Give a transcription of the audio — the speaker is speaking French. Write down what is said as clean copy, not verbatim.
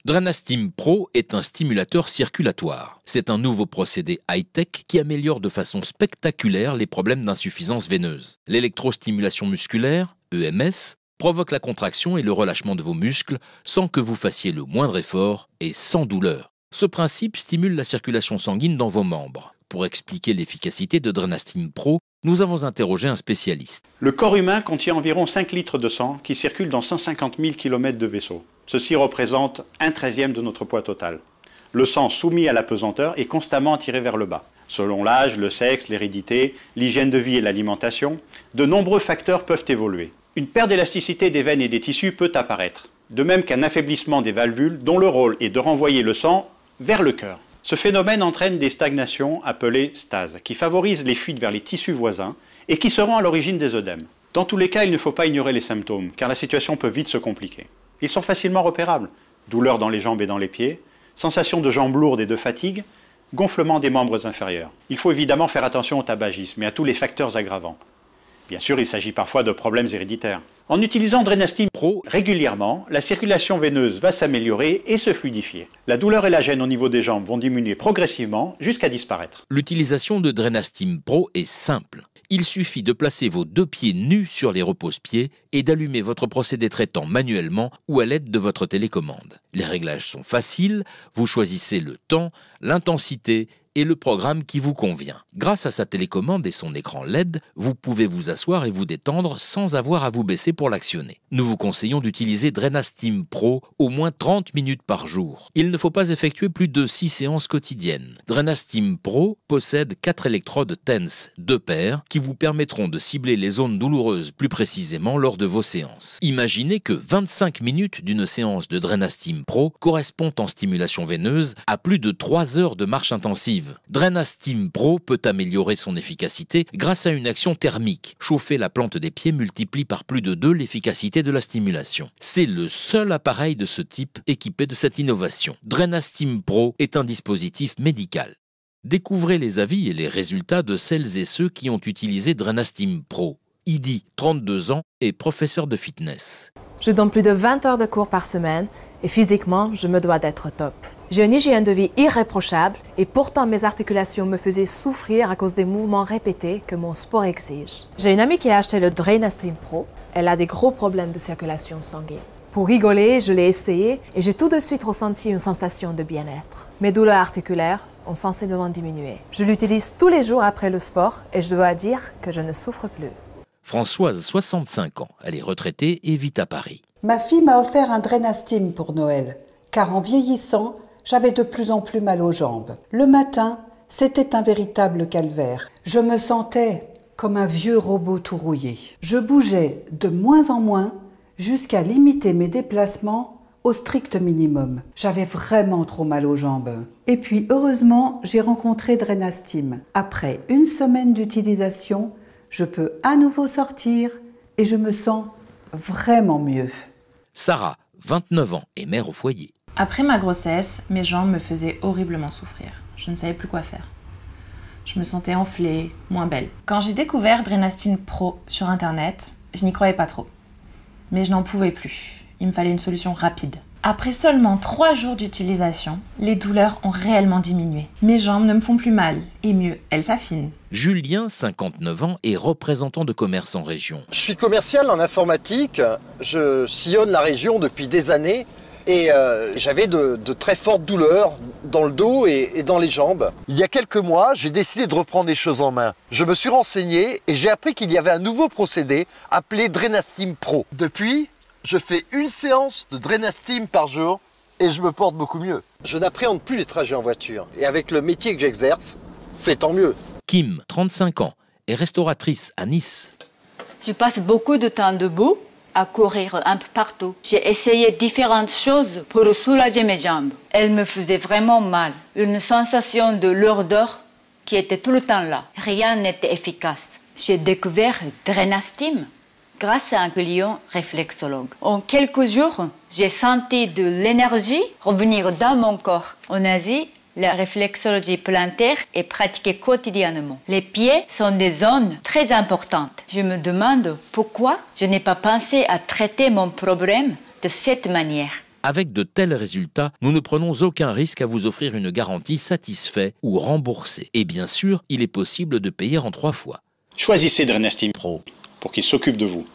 Drenastim Pro est un stimulateur circulatoire. C'est un nouveau procédé high-tech qui améliore de façon spectaculaire les problèmes d'insuffisance veineuse. L'électrostimulation musculaire, EMS, provoque la contraction et le relâchement de vos muscles sans que vous fassiez le moindre effort et sans douleur. Ce principe stimule la circulation sanguine dans vos membres. Pour expliquer l'efficacité de Drenastim Pro, nous avons interrogé un spécialiste. Le corps humain contient environ 5 litres de sang qui circulent dans 150 000 km de vaisseau. Ceci représente 1/13 de notre poids total. Le sang soumis à la pesanteur est constamment attiré vers le bas. Selon l'âge, le sexe, l'hérédité, l'hygiène de vie et l'alimentation, de nombreux facteurs peuvent évoluer. Une perte d'élasticité des veines et des tissus peut apparaître, de même qu'un affaiblissement des valvules dont le rôle est de renvoyer le sang vers le cœur. Ce phénomène entraîne des stagnations appelées stases, qui favorisent les fuites vers les tissus voisins et qui seront à l'origine des œdèmes. Dans tous les cas, il ne faut pas ignorer les symptômes, car la situation peut vite se compliquer. Ils sont facilement repérables. Douleurs dans les jambes et dans les pieds, sensation de jambes lourdes et de fatigue, gonflement des membres inférieurs. Il faut évidemment faire attention au tabagisme et à tous les facteurs aggravants. Bien sûr, il s'agit parfois de problèmes héréditaires. En utilisant Drenastim Pro régulièrement, la circulation veineuse va s'améliorer et se fluidifier. La douleur et la gêne au niveau des jambes vont diminuer progressivement jusqu'à disparaître. L'utilisation de Drenastim Pro est simple. Il suffit de placer vos 2 pieds nus sur les repose-pieds et d'allumer votre procédé traitant manuellement ou à l'aide de votre télécommande. Les réglages sont faciles, vous choisissez le temps, l'intensité et le programme qui vous convient. Grâce à sa télécommande et son écran LED, vous pouvez vous asseoir et vous détendre sans avoir à vous baisser pour l'actionner. Nous vous conseillons d'utiliser Drenastim Pro au moins 30 minutes par jour. Il ne faut pas effectuer plus de 6 séances quotidiennes. Drenastim Pro possède 4 électrodes TENS, 2 paires, qui vous permettront de cibler les zones douloureuses plus précisément lors de vos séances. Imaginez que 25 minutes d'une séance de Drenastim Pro correspondent en stimulation veineuse à plus de 3 heures de marche intensive. Drenastim Pro peut améliorer son efficacité grâce à une action thermique. Chauffer la plante des pieds multiplie par plus de 2 l'efficacité de la stimulation. C'est le seul appareil de ce type équipé de cette innovation. Drenastim Pro est un dispositif médical. Découvrez les avis et les résultats de celles et ceux qui ont utilisé Drenastim Pro. Idi, 32 ans, est professeur de fitness. Je donne plus de 20 heures de cours par semaine et physiquement, je me dois d'être top. J'ai une hygiène de vie irréprochable et pourtant mes articulations me faisaient souffrir à cause des mouvements répétés que mon sport exige. J'ai une amie qui a acheté le Drenastim Pro. Elle a des gros problèmes de circulation sanguine. Pour rigoler, je l'ai essayé et j'ai tout de suite ressenti une sensation de bien-être. Mes douleurs articulaires ont sensiblement diminué. Je l'utilise tous les jours après le sport et je dois dire que je ne souffre plus. Françoise, 65 ans, elle est retraitée et vit à Paris. Ma fille m'a offert un Drenastim pour Noël, car en vieillissant, j'avais de plus en plus mal aux jambes. Le matin, c'était un véritable calvaire. Je me sentais comme un vieux robot tout rouillé. Je bougeais de moins en moins jusqu'à limiter mes déplacements au strict minimum. J'avais vraiment trop mal aux jambes. Et puis, heureusement, j'ai rencontré Drenastim. Après une semaine d'utilisation, je peux à nouveau sortir et je me sens vraiment mieux. Sarah, 29 ans, est mère au foyer. Après ma grossesse, mes jambes me faisaient horriblement souffrir. Je ne savais plus quoi faire. Je me sentais enflée, moins belle. Quand j'ai découvert Drenastim Pro sur internet, je n'y croyais pas trop. Mais je n'en pouvais plus. Il me fallait une solution rapide. Après seulement 3 jours d'utilisation, les douleurs ont réellement diminué. Mes jambes ne me font plus mal, et mieux, elles s'affinent. Julien, 59 ans, est représentant de commerce en région. Je suis commercial en informatique, je sillonne la région depuis des années et j'avais de très fortes douleurs dans le dos et dans les jambes. Il y a quelques mois, j'ai décidé de reprendre les choses en main. Je me suis renseigné et j'ai appris qu'il y avait un nouveau procédé appelé Drenastim Pro. Depuis, je fais une séance de Drenastim par jour et je me porte beaucoup mieux. Je n'appréhende plus les trajets en voiture et avec le métier que j'exerce, c'est tant mieux. Kim, 35 ans, est restauratrice à Nice. Je passe beaucoup de temps debout à courir un peu partout. J'ai essayé différentes choses pour soulager mes jambes. Elles me faisaient vraiment mal. Une sensation de lourdeur qui était tout le temps là. Rien n'était efficace. J'ai découvert Drenastim grâce à un client réflexologue. En quelques jours, j'ai senti de l'énergie revenir dans mon corps. En Asie, la réflexologie plantaire est pratiquée quotidiennement. Les pieds sont des zones très importantes. Je me demande pourquoi je n'ai pas pensé à traiter mon problème de cette manière. Avec de tels résultats, nous ne prenons aucun risque à vous offrir une garantie satisfait ou remboursée. Et bien sûr, il est possible de payer en 3 fois. Choisissez Drenastim Pro pour qu'il s'occupe de vous.